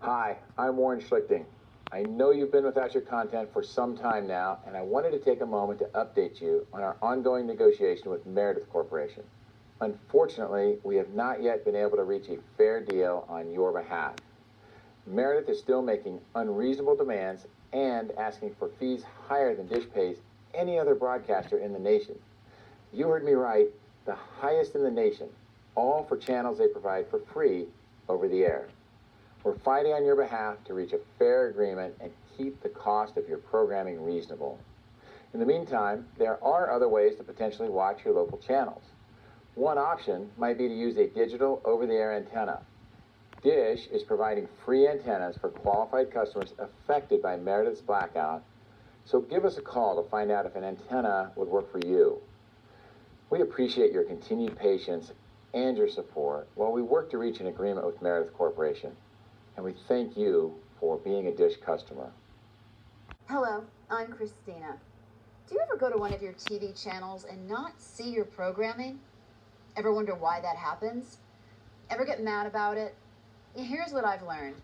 Hi, I'm Warren Schlichting. I know you've been without your content for some time now, and I wanted to take a moment to update you on our ongoing negotiation with Meredith Corporation. Unfortunately, we have not yet been able to reach a fair deal on your behalf. Meredith is still making unreasonable demands and asking for fees higher than Dish pays any other broadcaster in the nation. You heard me right, the highest in the nation, all for channels they provide for free over the air. We're fighting on your behalf to reach a fair agreement and keep the cost of your programming reasonable. In the meantime, there are other ways to potentially watch your local channels. One option might be to use a digital over-the-air antenna. Dish is providing free antennas for qualified customers affected by Meredith's blackout, so give us a call to find out if an antenna would work for you. We appreciate your continued patience and your support while we work to reach an agreement with Meredith Corporation. And we thank you for being a Dish customer. Hello, I'm Christina. Do you ever go to one of your TV channels and not see your programming? Ever wonder why that happens? Ever get mad about it? Here's what I've learned.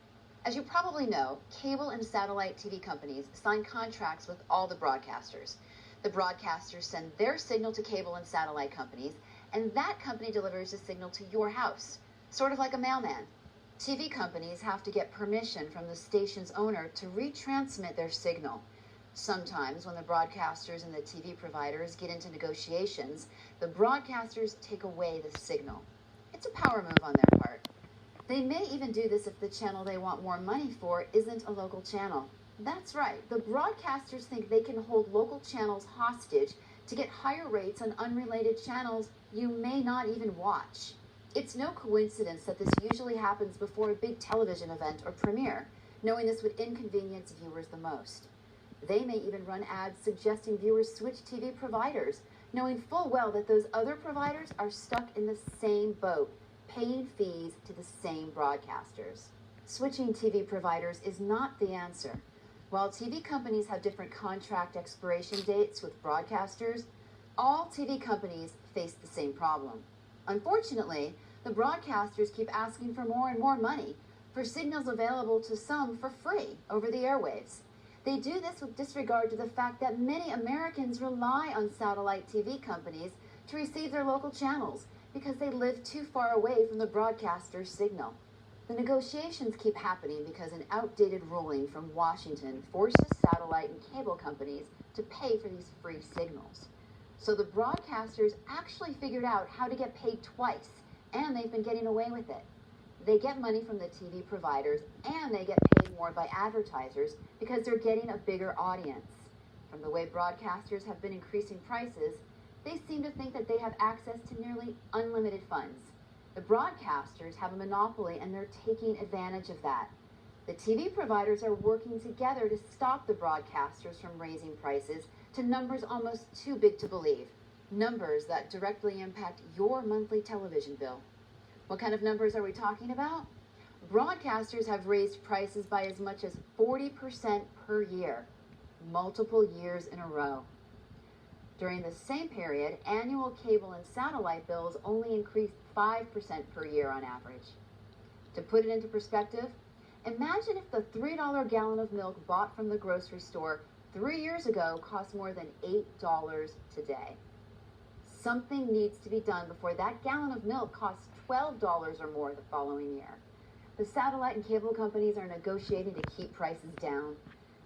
As you probably know, cable and satellite TV companies sign contracts with all the broadcasters. The broadcasters send their signal to cable and satellite companies, and that company delivers the signal to your house, sort of like a mailman. TV companies have to get permission from the station's owner to retransmit their signal. Sometimes when the broadcasters and the TV providers get into negotiations, the broadcasters take away the signal. It's a power move on their part. They may even do this if the channel they want more money for isn't a local channel. That's right, the broadcasters think they can hold local channels hostage to get higher rates on unrelated channels you may not even watch. It's no coincidence that this usually happens before a big television event or premiere, knowing this would inconvenience viewers the most. They may even run ads suggesting viewers switch TV providers, knowing full well that those other providers are stuck in the same boat, paying fees to the same broadcasters. Switching TV providers is not the answer. While TV companies have different contract expiration dates with broadcasters, all TV companies face the same problem. Unfortunately, the broadcasters keep asking for more and more money for signals available to some for free over the airwaves. They do this with disregard to the fact that many Americans rely on satellite TV companies to receive their local channels because they live too far away from the broadcaster's signal. The negotiations keep happening because an outdated ruling from Washington forces satellite and cable companies to pay for these free signals. So the broadcasters actually figured out how to get paid twice, and they've been getting away with it. They get money from the TV providers, and they get paid more by advertisers because they're getting a bigger audience. From the way broadcasters have been increasing prices, they seem to think that they have access to nearly unlimited funds. The broadcasters have a monopoly, and they're taking advantage of that. The TV providers are working together to stop the broadcasters from raising prices to numbers almost too big to believe, numbers that directly impact your monthly television bill. What kind of numbers are we talking about? Broadcasters have raised prices by as much as 40% per year, multiple years in a row. During the same period, annual cable and satellite bills only increased 5% per year on average. To put it into perspective, imagine if the $3 gallon of milk bought from the grocery store 3 years ago cost more than $8 today. Something needs to be done before that gallon of milk costs $12 or more the following year. The satellite and cable companies are negotiating to keep prices down,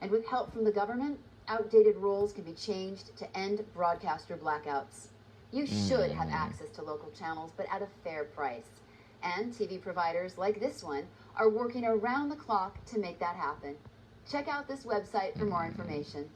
and with help from the government, outdated rules can be changed to end broadcaster blackouts. You should have access to local channels, but at a fair price. And TV providers like this one are working around the clock to make that happen. Check out this website for more information.